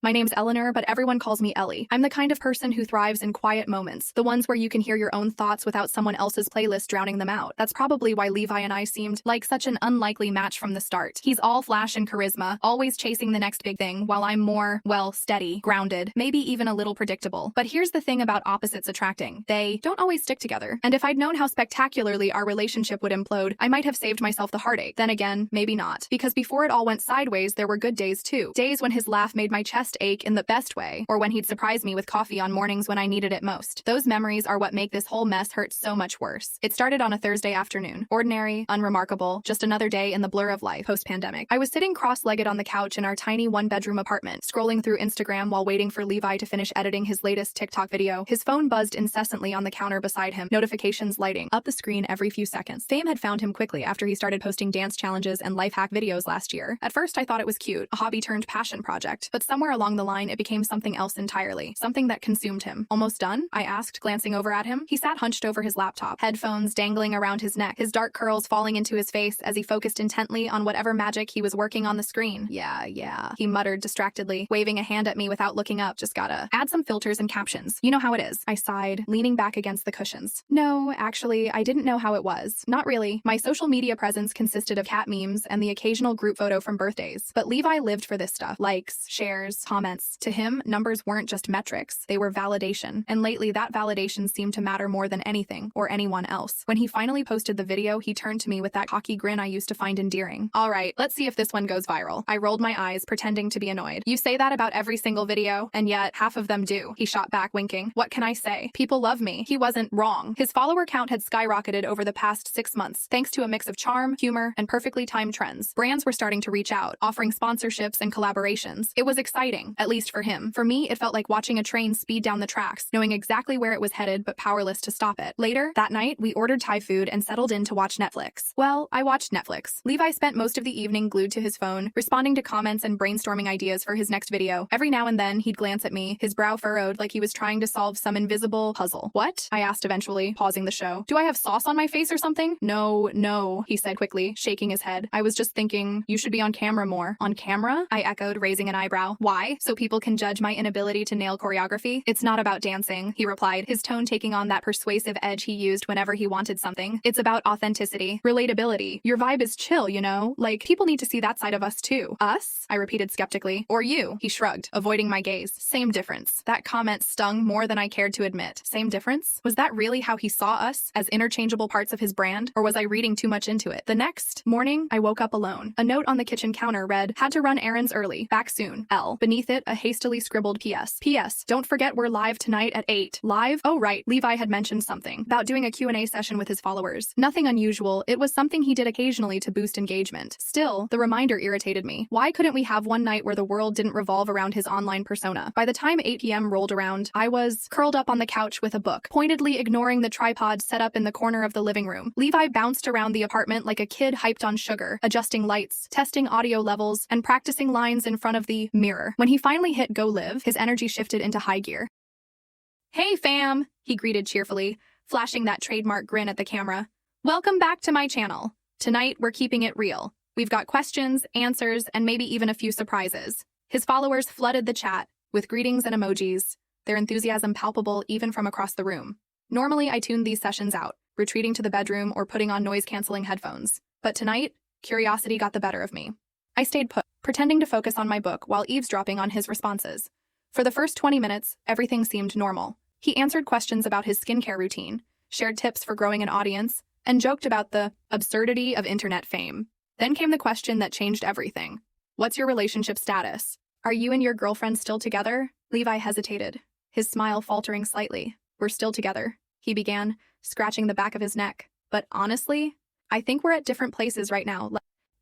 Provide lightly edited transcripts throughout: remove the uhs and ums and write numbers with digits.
My name's Eleanor, but everyone calls me Ellie. I'm the kind of person who thrives in quiet moments, the ones where you can hear your own thoughts without someone else's playlist drowning them out. That's probably why Levi and I seemed like such an unlikely match from the start. He's all flash and charisma, always chasing the next big thing, while I'm more, well, steady, grounded, maybe even a little predictable. But here's the thing about opposites attracting. They don't always stick together. And if I'd known how spectacularly our relationship would implode, I might have saved myself the heartache. Then again, maybe not. Because before it all went sideways, there were good days too. Days when his laugh made my chest ache in the best way, or when he'd surprise me with coffee on mornings when I needed it most. Those memories are what make this whole mess hurt so much worse. It started on a Thursday afternoon. Ordinary, unremarkable, just another day in the blur of life post-pandemic. I was sitting cross-legged on the couch in our tiny one-bedroom apartment, scrolling through Instagram while waiting for Levi to finish editing his latest TikTok video. His phone buzzed incessantly on the counter beside him, notifications lighting up the screen every few seconds. Fame had found him quickly after he started posting dance challenges and life hack videos last year. At first, I thought it was cute, a hobby turned passion project, but somewhere along the line, it became something else entirely, something that consumed him. Almost done? I asked, glancing over at him. He sat hunched over his laptop, headphones dangling around his neck, his dark curls falling into his face as he focused intently on whatever magic he was working on the screen. Yeah, he muttered distractedly, waving a hand at me without looking up. Just gotta add some filters and captions. You know how it is. I sighed, leaning back against the cushions. No, actually, I didn't know how it was. Not really. My social media presence consisted of cat memes and the occasional group photo from birthdays. But Levi lived for this stuff. Likes, shares, comments. To him, numbers weren't just metrics. They were validation. And lately, that validation seemed to matter more than anything or anyone else. When he finally posted the video, he turned to me with that cocky grin I used to find endearing. All right, let's see if this one goes viral. I rolled my eyes, pretending to be annoyed. You say that about every single video, and yet half of them do. He shot back, winking. What can I say? People love me. He wasn't wrong. His follower count had skyrocketed over the past 6 months, thanks to a mix of charm, humor, and perfectly timed trends. Brands were starting to reach out, offering sponsorships and collaborations. It was exciting, at least for him. For me, it felt like watching a train speed down the tracks, knowing exactly where it was headed but powerless to stop it. Later, that night, we ordered Thai food and settled in to watch Netflix. Well, I watched Netflix. Levi spent most of the evening glued to his phone, responding to comments and brainstorming ideas for his next video. Every now and then, he'd glance at me, his brow furrowed like he was trying to solve some invisible puzzle. What? I asked eventually, pausing the show. Do I have sauce on my face or something? No, he said quickly, shaking his head. I was just thinking, you should be on camera more. On camera? I echoed, raising an eyebrow. Why? So people can judge my inability to nail choreography? It's not about dancing, he replied, his tone taking on that persuasive edge he used whenever he wanted something. It's about authenticity, relatability. Your vibe is chill, you know? Like, people need to see that side of us too. Us? I repeated skeptically. Or you? He shrugged, avoiding my gaze. Same difference. That comment stung more than I cared to admit. Same difference? Was that really how he saw us, as interchangeable parts of his brand? Or was I reading too much into it? The next morning, I woke up alone. A note on the kitchen counter read, had to run errands early. Back soon. L. Beneath it, a hastily scribbled PS. PS. Don't forget we're live tonight at 8. Live? Oh right, Levi had mentioned something about doing a Q&A session with his followers. Nothing unusual, it was something he did occasionally to boost engagement. Still, the reminder irritated me. Why couldn't we have one night where the world didn't revolve around his online persona? By the time 8 p.m. rolled around, I was curled up on the couch with a book, pointedly ignoring the tripod set up in the corner of the living room. Levi bounced around the apartment like a kid hyped on sugar, adjusting lights, testing audio levels, and practicing lines in front of the mirror. When he finally hit go live, his energy shifted into high gear. Hey fam, he greeted cheerfully, flashing that trademark grin at the camera. Welcome back to my channel. Tonight, we're keeping it real. We've got questions, answers, and maybe even a few surprises. His followers flooded the chat with greetings and emojis, their enthusiasm palpable even from across the room. Normally, I tune these sessions out, retreating to the bedroom or putting on noise-canceling headphones. But tonight, curiosity got the better of me. I stayed put, pretending to focus on my book while eavesdropping on his responses. For the first 20 minutes, everything seemed normal. He answered questions about his skincare routine, shared tips for growing an audience, and joked about the absurdity of internet fame. Then came the question that changed everything. What's your relationship status? Are you and your girlfriend still together? Levi hesitated, his smile faltering slightly. We're still together, he began, scratching the back of his neck. But honestly, I think we're at different places right now.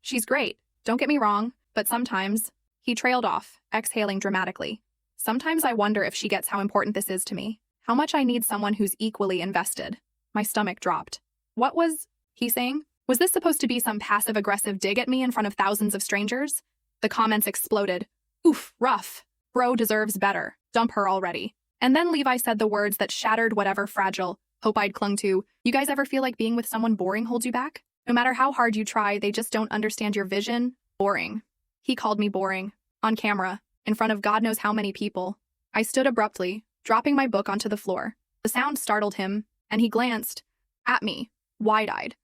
She's great, don't get me wrong, but sometimes, he trailed off, exhaling dramatically. Sometimes I wonder if she gets how important this is to me, how much I need someone who's equally invested. My stomach dropped. What was he saying? Was this supposed to be some passive-aggressive dig at me in front of thousands of strangers? The comments exploded. Oof, rough. Bro deserves better. Dump her already. And then Levi said the words that shattered whatever fragile hope I'd clung to. You guys ever feel like being with someone boring holds you back? No matter how hard you try, they just don't understand your vision? Boring. He called me boring. On camera. in front of God knows how many people. I stood abruptly, dropping my book onto the floor. The sound startled him, and he glanced at me, wide-eyed,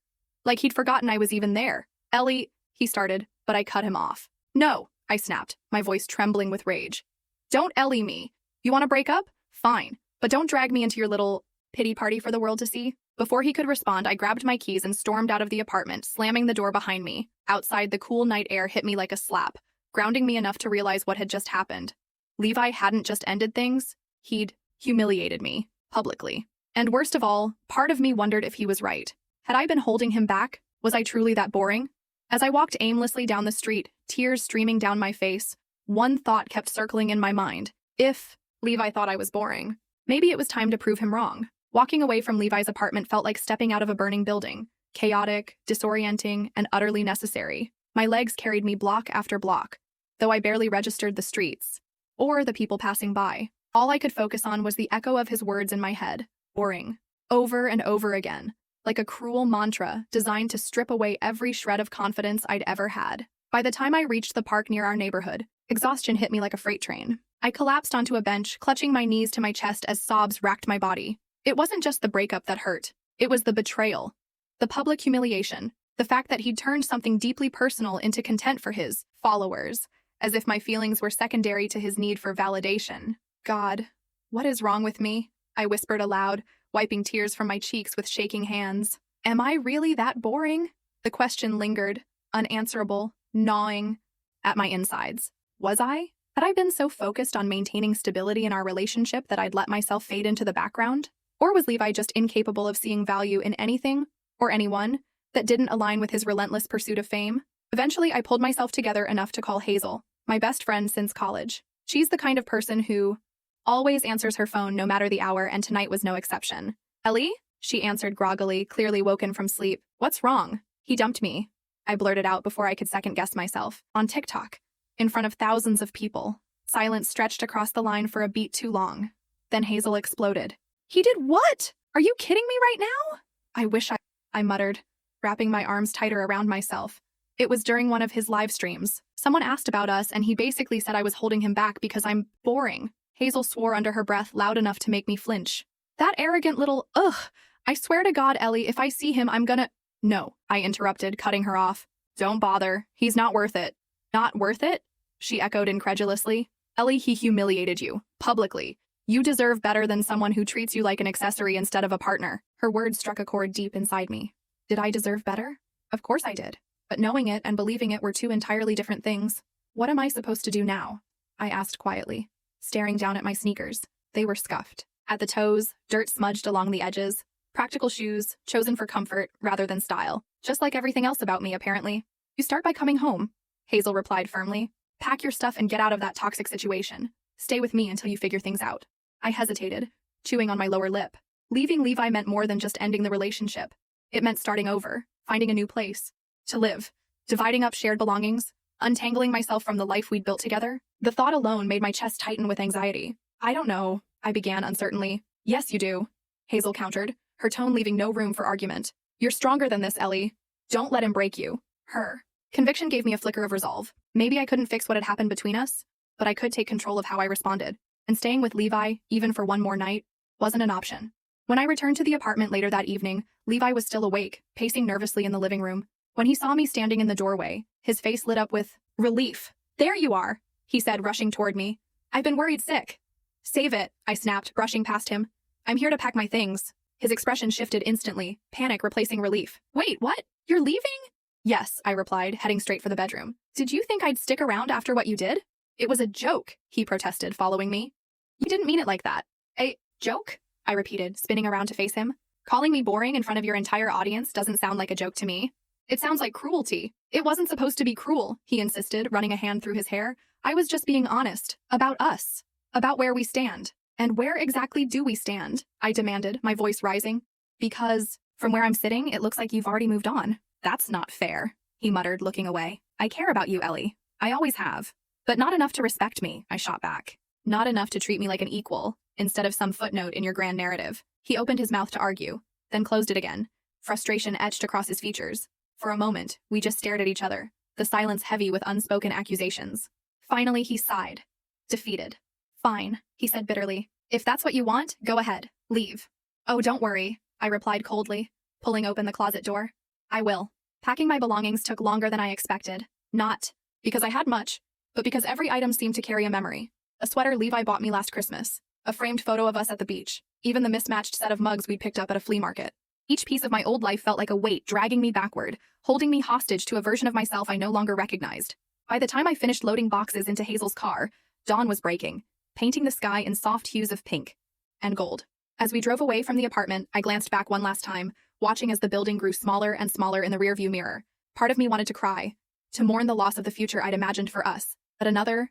like he'd forgotten I was even there. "Ellie," he started, but I cut him off. "No," I snapped, my voice trembling with rage. "Don't Ellie me. You want to break up? Fine, but don't drag me into your little pity party for the world to see." Before he could respond, I grabbed my keys and stormed out of the apartment, slamming the door behind me. Outside, the cool night air hit me like a slap, grounding me enough to realize what had just happened. Levi hadn't just ended things, he'd humiliated me, publicly. And worst of all, part of me wondered if he was right. Had I been holding him back? Was I truly that boring? As I walked aimlessly down the street, tears streaming down my face, one thought kept circling in my mind. If Levi thought I was boring, maybe it was time to prove him wrong. Walking away from Levi's apartment felt like stepping out of a burning building, chaotic, disorienting, and utterly necessary. My legs carried me block after block, though I barely registered the streets or the people passing by. All I could focus on was the echo of his words in my head, boring, over and over again, like a cruel mantra designed to strip away every shred of confidence I'd ever had. By the time I reached the park near our neighborhood, exhaustion hit me like a freight train. I collapsed onto a bench, clutching my knees to my chest as sobs racked my body. It wasn't just the breakup that hurt. It was the betrayal, the public humiliation, the fact that he'd turned something deeply personal into content for his followers, as if my feelings were secondary to his need for validation. God, what is wrong with me? I whispered aloud, wiping tears from my cheeks with shaking hands. Am I really that boring? The question lingered, unanswerable, gnawing at my insides. Was I? Had I been so focused on maintaining stability in our relationship that I'd let myself fade into the background? Or was Levi just incapable of seeing value in anything or anyone that didn't align with his relentless pursuit of fame? Eventually, I pulled myself together enough to call Hazel, my best friend since college. She's the kind of person who always answers her phone no matter the hour, and tonight was no exception. "Ellie?" She answered groggily, clearly woken from sleep. "What's wrong?" "He dumped me," I blurted out before I could second-guess myself. "On TikTok, in front of thousands of people." Silence stretched across the line for a beat too long. Then Hazel exploded. "He did what? Are you kidding me right now?" "I wish I muttered, wrapping my arms tighter around myself. "It was during one of his live streams. Someone asked about us, and he basically said I was holding him back because I'm boring." Hazel swore under her breath loud enough to make me flinch. "That arrogant little ugh. I swear to God, Ellie, if I see him, I'm gonna—" "No," I interrupted, cutting her off. "Don't bother. He's not worth it." "Not worth it?" she echoed incredulously. "Ellie, he humiliated you. Publicly. You deserve better than someone who treats you like an accessory instead of a partner." Her words struck a chord deep inside me. Did I deserve better? Of course I did. But knowing it and believing it were two entirely different things. "What am I supposed to do now?" I asked quietly, staring down at my sneakers. They were scuffed. At the toes, dirt smudged along the edges. Practical shoes, chosen for comfort rather than style. Just like everything else about me, apparently. "You start by coming home," Hazel replied firmly. "Pack your stuff and get out of that toxic situation. Stay with me until you figure things out." I hesitated, chewing on my lower lip. Leaving Levi meant more than just ending the relationship. It meant starting over, finding a new place to live, dividing up shared belongings, untangling myself from the life we'd built together. The thought alone made my chest tighten with anxiety. "I don't know," I began uncertainly. "Yes, you do," Hazel countered, her tone leaving no room for argument. "You're stronger than this, Ellie. Don't let him break you." Her conviction gave me a flicker of resolve. Maybe I couldn't fix what had happened between us, but I could take control of how I responded. And staying with Levi, even for one more night, wasn't an option. When I returned to the apartment later that evening, Levi was still awake, pacing nervously in the living room. When he saw me standing in the doorway, his face lit up with relief. "There you are," he said, rushing toward me. "I've been worried sick." "Save it," I snapped, brushing past him. "I'm here to pack my things." His expression shifted instantly, panic replacing relief. "Wait, what? You're leaving?" "Yes," I replied, heading straight for the bedroom. "Did you think I'd stick around after what you did?" "It was a joke," he protested, following me. "You didn't mean it like that." "A joke?" I repeated, spinning around to face him. "Calling me boring in front of your entire audience doesn't sound like a joke to me. It sounds like cruelty." "It wasn't supposed to be cruel," he insisted, running a hand through his hair. "I was just being honest. About us. About where we stand." "And where exactly do we stand?" I demanded, my voice rising. "Because, from where I'm sitting, it looks like you've already moved on." "That's not fair," he muttered, looking away. "I care about you, Ellie. I always have. But not enough to respect me," I shot back. "Not enough to treat me like an equal, instead of some footnote in your grand narrative." He opened his mouth to argue, then closed it again. Frustration etched across his features. For a moment, we just stared at each other, the silence heavy with unspoken accusations. Finally, he sighed. Defeated. Fine, he said bitterly. If that's what you want, go ahead. Leave. Oh, don't worry, I replied coldly, pulling open the closet door. I will. Packing my belongings took longer than I expected. Not because I had much, but because every item seemed to carry a memory. A sweater Levi bought me last Christmas, a framed photo of us at the beach, even the mismatched set of mugs we'd picked up at a flea market. Each piece of my old life felt like a weight dragging me backward, holding me hostage to a version of myself I no longer recognized. By the time I finished loading boxes into Hazel's car, dawn was breaking, painting the sky in soft hues of pink and gold. As we drove away from the apartment, I glanced back one last time, watching as the building grew smaller and smaller in the rearview mirror. Part of me wanted to cry, to mourn the loss of the future I'd imagined for us. But another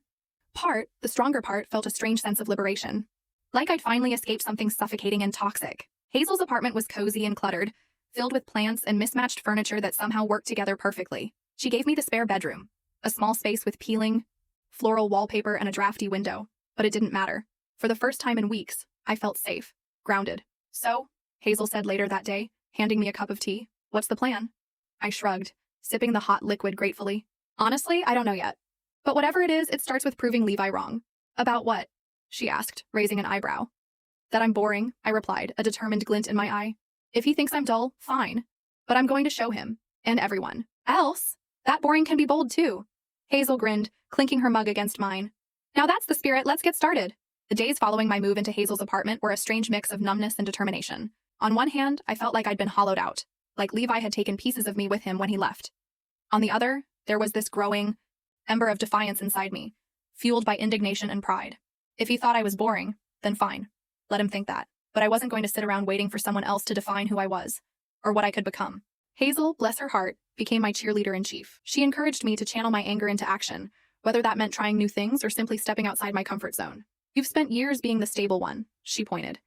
part, the stronger part, felt a strange sense of liberation. Like I'd finally escaped something suffocating and toxic. Hazel's apartment was cozy and cluttered, filled with plants and mismatched furniture that somehow worked together perfectly. She gave me the spare bedroom, a small space with peeling, floral wallpaper and a drafty window. But it didn't matter. For the first time in weeks, I felt safe, grounded. So, Hazel said later that day, handing me a cup of tea, what's the plan? I shrugged, sipping the hot liquid gratefully. Honestly, I don't know yet. But whatever it is, it starts with proving Levi wrong. About what? She asked, raising an eyebrow. That I'm boring, I replied, a determined glint in my eye. If he thinks I'm dull, fine. But I'm going to show him, and everyone else, that boring can be bold too. Hazel grinned, clinking her mug against mine. Now that's the spirit, let's get started. The days following my move into Hazel's apartment were a strange mix of numbness and determination. On one hand, I felt like I'd been hollowed out, like Levi had taken pieces of me with him when he left. On the other, there was this growing ember of defiance inside me, fueled by indignation and pride. If he thought I was boring, then fine. Let him think that. But I wasn't going to sit around waiting for someone else to define who I was, or what I could become. Hazel, bless her heart, became my cheerleader-in-chief. She encouraged me to channel my anger into action, whether that meant trying new things or simply stepping outside my comfort zone. You've spent years being the stable one, she pointed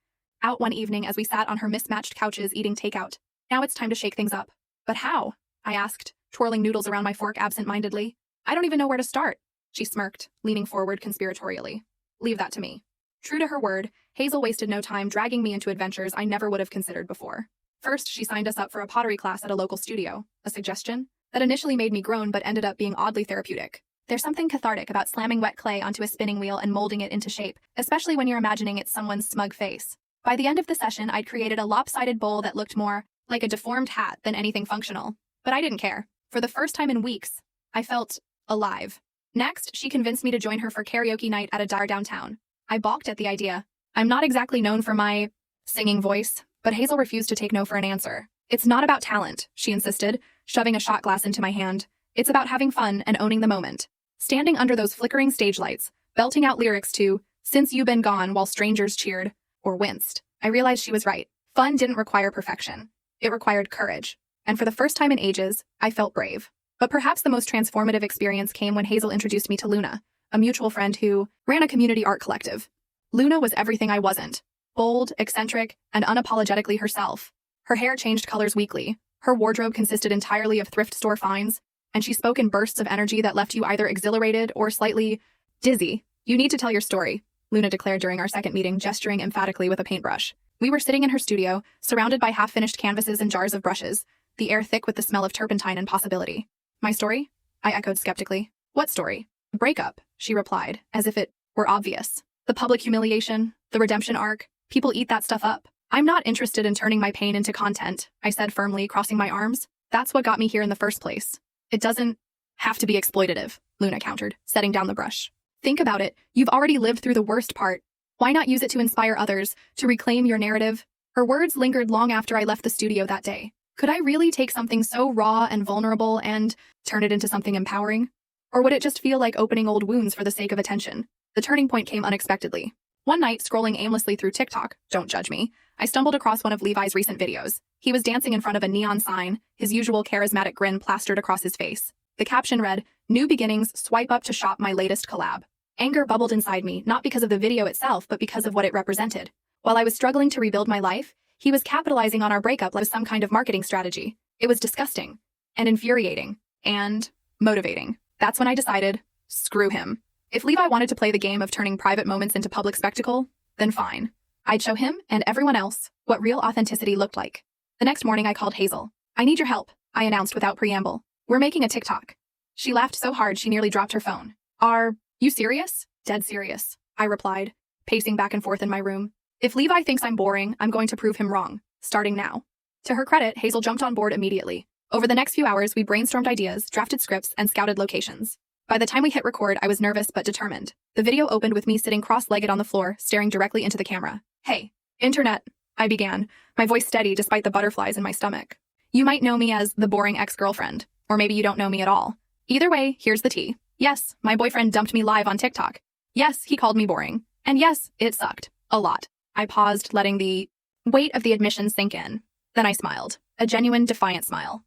out one evening as we sat on her mismatched couches eating takeout. Now it's time to shake things up. But how? I asked, twirling noodles around my fork absent-mindedly. I don't even know where to start. She smirked, leaning forward conspiratorially. Leave that to me. True to her word, Hazel wasted no time dragging me into adventures I never would have considered before. First, she signed us up for a pottery class at a local studio, a suggestion that initially made me groan but ended up being oddly therapeutic. There's something cathartic about slamming wet clay onto a spinning wheel and molding it into shape, especially when you're imagining it's someone's smug face. By the end of the session, I'd created a lopsided bowl that looked more like a deformed hat than anything functional. But I didn't care. For the first time in weeks, I felt alive. Next, she convinced me to join her for karaoke night at a bar downtown. I balked at the idea. I'm not exactly known for my singing voice, but Hazel refused to take no for an answer. It's not about talent, she insisted, shoving a shot glass into my hand. It's about having fun and owning the moment. Standing under those flickering stage lights, belting out lyrics to "Since You Been Gone" while strangers cheered or winced, I realized she was right. Fun didn't require perfection. It required courage. And for the first time in ages, I felt brave. But perhaps the most transformative experience came when Hazel introduced me to Luna, a mutual friend who ran a community art collective. Luna was everything I wasn't. Bold, eccentric, and unapologetically herself. Her hair changed colors weekly. Her wardrobe consisted entirely of thrift store finds, and she spoke in bursts of energy that left you either exhilarated or slightly dizzy. You need to tell your story, Luna declared during our second meeting, gesturing emphatically with a paintbrush. We were sitting in her studio, surrounded by half-finished canvases and jars of brushes, the air thick with the smell of turpentine and possibility. My story? I echoed skeptically. What story? Breakup, she replied, as if it were obvious. The public humiliation, the redemption arc, people eat that stuff up. I'm not interested in turning my pain into content, I said firmly, crossing my arms. That's what got me here in the first place. It doesn't have to be exploitative, Luna countered, setting down the brush. Think about it, you've already lived through the worst part. Why not use it to inspire others, to reclaim your narrative? Her words lingered long after I left the studio that day. Could I really take something so raw and vulnerable and turn it into something empowering? Or would it just feel like opening old wounds for the sake of attention? The turning point came unexpectedly. One night, scrolling aimlessly through TikTok, don't judge me, I stumbled across one of Levi's recent videos. He was dancing in front of a neon sign, his usual charismatic grin plastered across his face. The caption read, "New beginnings, swipe up to shop my latest collab." Anger bubbled inside me, not because of the video itself, but because of what it represented. While I was struggling to rebuild my life, he was capitalizing on our breakup like some kind of marketing strategy. It was disgusting, and infuriating, and motivating. That's when I decided, screw him. If Levi wanted to play the game of turning private moments into public spectacle, then fine. I'd show him, and everyone else, what real authenticity looked like. The next morning I called Hazel. I need your help, I announced without preamble. We're making a TikTok. She laughed so hard she nearly dropped her phone. Are you serious? Dead serious, I replied, pacing back and forth in my room. If Levi thinks I'm boring, I'm going to prove him wrong, starting now. To her credit, Hazel jumped on board immediately. Over the next few hours, we brainstormed ideas, drafted scripts, and scouted locations. By the time we hit record, I was nervous but determined. The video opened with me sitting cross-legged on the floor, staring directly into the camera. Hey, internet, I began, my voice steady despite the butterflies in my stomach. You might know me as the boring ex-girlfriend, or maybe you don't know me at all. Either way, here's the tea. Yes, my boyfriend dumped me live on TikTok. Yes, he called me boring. And yes, it sucked. A lot. I paused, letting the weight of the admission sink in. Then I smiled. A genuine, defiant smile.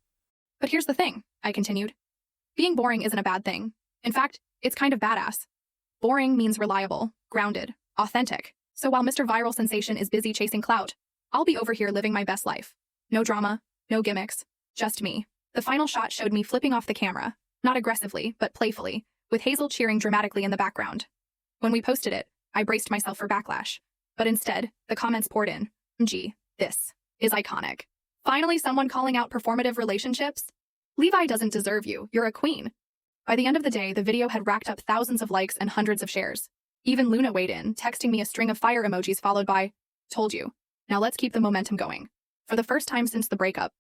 But here's the thing, I continued. Being boring isn't a bad thing. In fact, it's kind of badass. Boring means reliable, grounded, authentic. So while Mr. Viral Sensation is busy chasing clout, I'll be over here living my best life. No drama, no gimmicks, just me. The final shot showed me flipping off the camera, not aggressively, but playfully, with Hazel cheering dramatically in the background. When we posted it, I braced myself for backlash. But instead, the comments poured in. Gee, this is iconic. Finally, someone calling out performative relationships? Levi doesn't deserve you, you're a queen. By the end of the day, the video had racked up thousands of likes and hundreds of shares. Even Luna weighed in, texting me a string of fire emojis followed by, told you. Now let's keep the momentum going. For the first time since the breakup,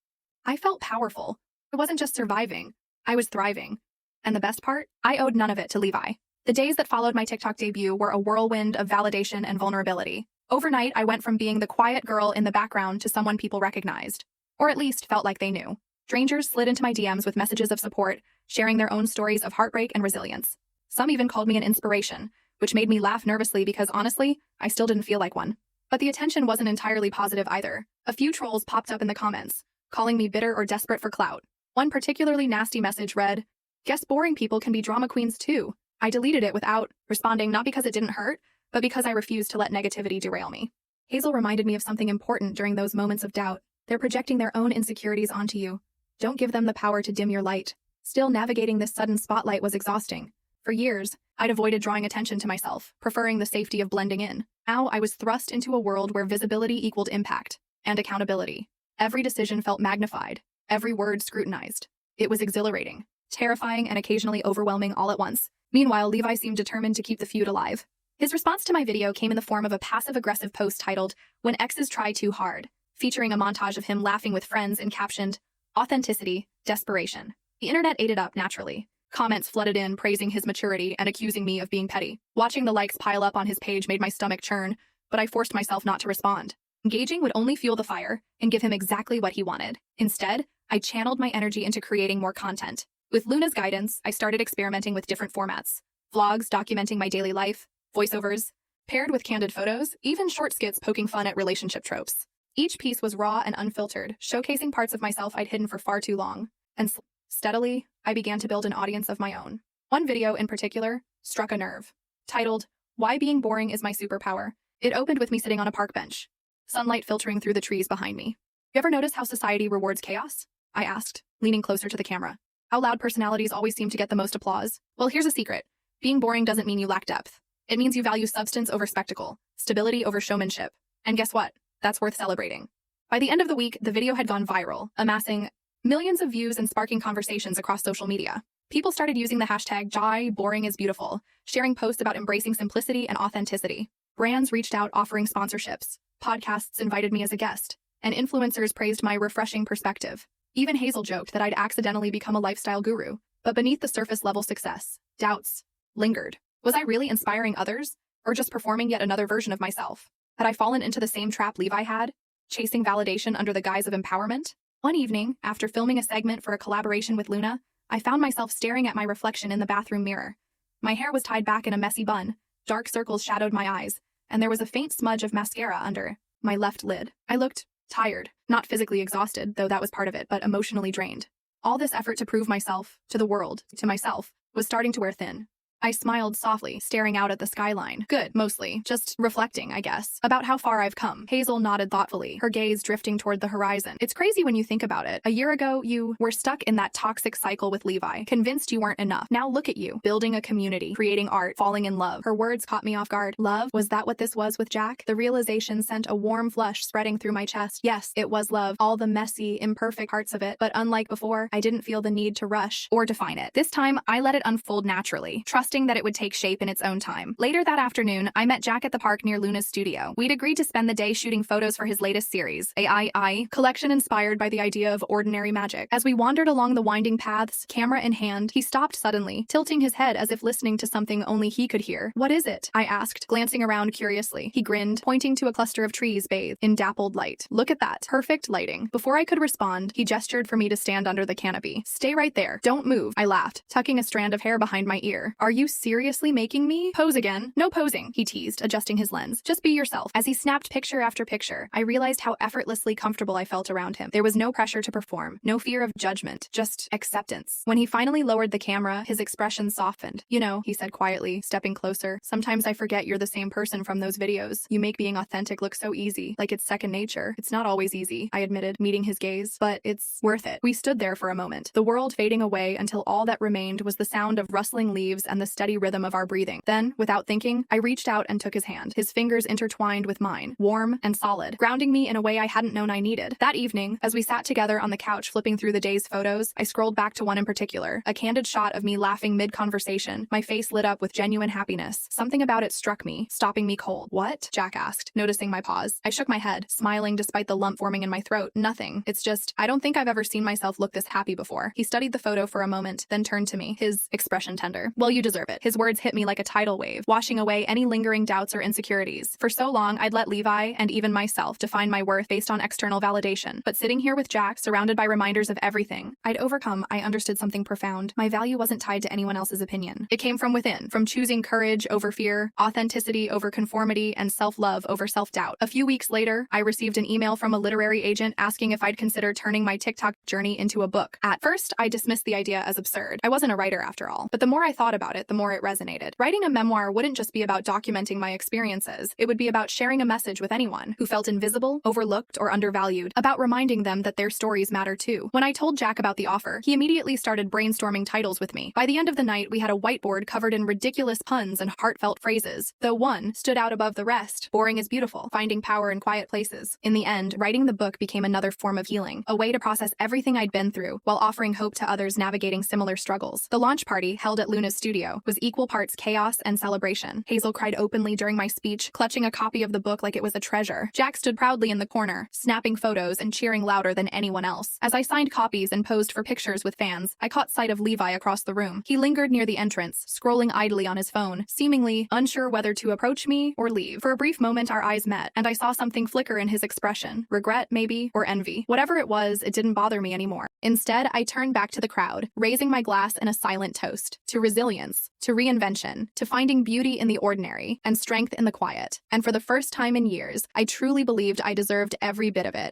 I felt powerful. I wasn't just surviving, I was thriving. And the best part? I owed none of it to Levi. The days that followed my TikTok debut were a whirlwind of validation and vulnerability. Overnight, I went from being the quiet girl in the background to someone people recognized, or at least felt like they knew. Strangers slid into my DMs with messages of support, sharing their own stories of heartbreak and resilience. Some even called me an inspiration, which made me laugh nervously because honestly, I still didn't feel like one. But the attention wasn't entirely positive either. A few trolls popped up in the comments, calling me bitter or desperate for clout. One particularly nasty message read, "Guess boring people can be drama queens too." I deleted it without responding, not because it didn't hurt, but because I refused to let negativity derail me. Hazel reminded me of something important during those moments of doubt. They're projecting their own insecurities onto you. Don't give them the power to dim your light. Still, navigating this sudden spotlight was exhausting. For years, I'd avoided drawing attention to myself, preferring the safety of blending in. Now I was thrust into a world where visibility equaled impact and accountability. Every decision felt magnified, every word scrutinized. It was exhilarating, terrifying, and occasionally overwhelming all at once. Meanwhile, Levi seemed determined to keep the feud alive. His response to my video came in the form of a passive-aggressive post titled, "When Exes Try Too Hard," featuring a montage of him laughing with friends and captioned, "Authenticity, Desperation." The internet ate it up naturally. Comments flooded in, praising his maturity and accusing me of being petty. Watching the likes pile up on his page made my stomach churn, but I forced myself not to respond. Engaging would only fuel the fire and give him exactly what he wanted. Instead, I channeled my energy into creating more content. With Luna's guidance, I started experimenting with different formats. Vlogs documenting my daily life, voiceovers, paired with candid photos, even short skits poking fun at relationship tropes. Each piece was raw and unfiltered, showcasing parts of myself I'd hidden for far too long. And steadily, I began to build an audience of my own. One video in particular struck a nerve. Titled, "Why Being Boring is My Superpower." It opened with me sitting on a park bench, sunlight filtering through the trees behind me. You ever notice how society rewards chaos? I asked, leaning closer to the camera. How loud personalities always seem to get the most applause? Well, here's a secret. Being boring doesn't mean you lack depth. It means you value substance over spectacle, stability over showmanship. And guess what? That's worth celebrating. By the end of the week, the video had gone viral, amassing millions of views and sparking conversations across social media. People started using the hashtag #BoringIsBeautiful, sharing posts about embracing simplicity and authenticity. Brands reached out offering sponsorships, podcasts invited me as a guest, and influencers praised my refreshing perspective. Even Hazel joked that I'd accidentally become a lifestyle guru. But beneath the surface-level success, doubts lingered. Was I really inspiring others, or just performing yet another version of myself? Had I fallen into the same trap Levi had, chasing validation under the guise of empowerment? One evening, after filming a segment for a collaboration with Luna, I found myself staring at my reflection in the bathroom mirror. My hair was tied back in a messy bun, dark circles shadowed my eyes, and there was a faint smudge of mascara under my left lid. I looked tired, not physically exhausted, though that was part of it, but emotionally drained. All this effort to prove myself, to the world, to myself, was starting to wear thin. I smiled softly, staring out at the skyline. Good, mostly. Just reflecting, I guess, about how far I've come. Hazel nodded thoughtfully, her gaze drifting toward the horizon. It's crazy when you think about it. A year ago, you were stuck in that toxic cycle with Levi, convinced you weren't enough. Now look at you, building a community, creating art, falling in love. Her words caught me off guard. Love? Was that what this was with Jack? The realization sent a warm flush spreading through my chest. Yes, it was love. All the messy, imperfect parts of it. But unlike before, I didn't feel the need to rush or define it. This time, I let it unfold naturally, trusting trusting that it would take shape in its own time. Later that afternoon, I met Jack at the park near Luna's studio. We'd agreed to spend the day shooting photos for his latest series, AI collection inspired by the idea of ordinary magic. As we wandered along the winding paths, camera in hand, he stopped suddenly, tilting his head as if listening to something only he could hear. "What is it?" I asked, glancing around curiously. He grinned, pointing to a cluster of trees bathed in dappled light. "Look at that. Perfect lighting." Before I could respond, he gestured for me to stand under the canopy. "Stay right there. Don't move," I laughed, tucking a strand of hair behind my ear. "Are you seriously making me pose again?" "No posing," he teased, adjusting his lens. "Just be yourself." As he snapped picture after picture, I realized how effortlessly comfortable I felt around him. There was no pressure to perform, no fear of judgment, just acceptance. When he finally lowered the camera, his expression softened. "You know," he said quietly, stepping closer, "sometimes I forget you're the same person from those videos. You make being authentic look so easy, like it's second nature." "It's not always easy," I admitted, meeting his gaze, "but it's worth it." We stood there for a moment, the world fading away until all that remained was the sound of rustling leaves and the steady rhythm of our breathing. Then, without thinking, I reached out and took his hand, his fingers intertwined with mine, warm and solid, grounding me in a way I hadn't known I needed. That evening, as we sat together on the couch flipping through the day's photos, I scrolled back to one in particular, a candid shot of me laughing mid-conversation, my face lit up with genuine happiness. Something about it struck me, stopping me cold. "What?" Jack asked, noticing my pause. I shook my head, smiling despite the lump forming in my throat. "Nothing. It's just, I don't think I've ever seen myself look this happy before." He studied the photo for a moment, then turned to me, his expression tender. "Well, you deserve it." His words hit me like a tidal wave, washing away any lingering doubts or insecurities. For so long, I'd let Levi, and even myself, define my worth based on external validation. But sitting here with Jack, surrounded by reminders of everything I'd overcome, I understood something profound. My value wasn't tied to anyone else's opinion. It came from within, from choosing courage over fear, authenticity over conformity, and self-love over self-doubt. A few weeks later, I received an email from a literary agent asking if I'd consider turning my TikTok journey into a book. At first, I dismissed the idea as absurd. I wasn't a writer after all. But the more I thought about it, the more it resonated. Writing a memoir wouldn't just be about documenting my experiences. It would be about sharing a message with anyone who felt invisible, overlooked, or undervalued, about reminding them that their stories matter too. When I told Jack about the offer, he immediately started brainstorming titles with me. By the end of the night, we had a whiteboard covered in ridiculous puns and heartfelt phrases, though one stood out above the rest: "Boring is beautiful, finding power in quiet places." In the end, writing the book became another form of healing, a way to process everything I'd been through, while offering hope to others navigating similar struggles. The launch party, held at Luna's studio, was equal parts chaos and celebration. Hazel cried openly during my speech, clutching a copy of the book like it was a treasure. Jack stood proudly in the corner, snapping photos and cheering louder than anyone else. As I signed copies and posed for pictures with fans, I caught sight of Levi across the room. He lingered near the entrance, scrolling idly on his phone, seemingly unsure whether to approach me or leave. For a brief moment, our eyes met, and I saw something flicker in his expression. Regret, maybe, or envy. Whatever it was, it didn't bother me anymore. Instead, I turned back to the crowd, raising my glass in a silent toast to resilience, to reinvention, to finding beauty in the ordinary and strength in the quiet. And for the first time in years, I truly believed I deserved every bit of it.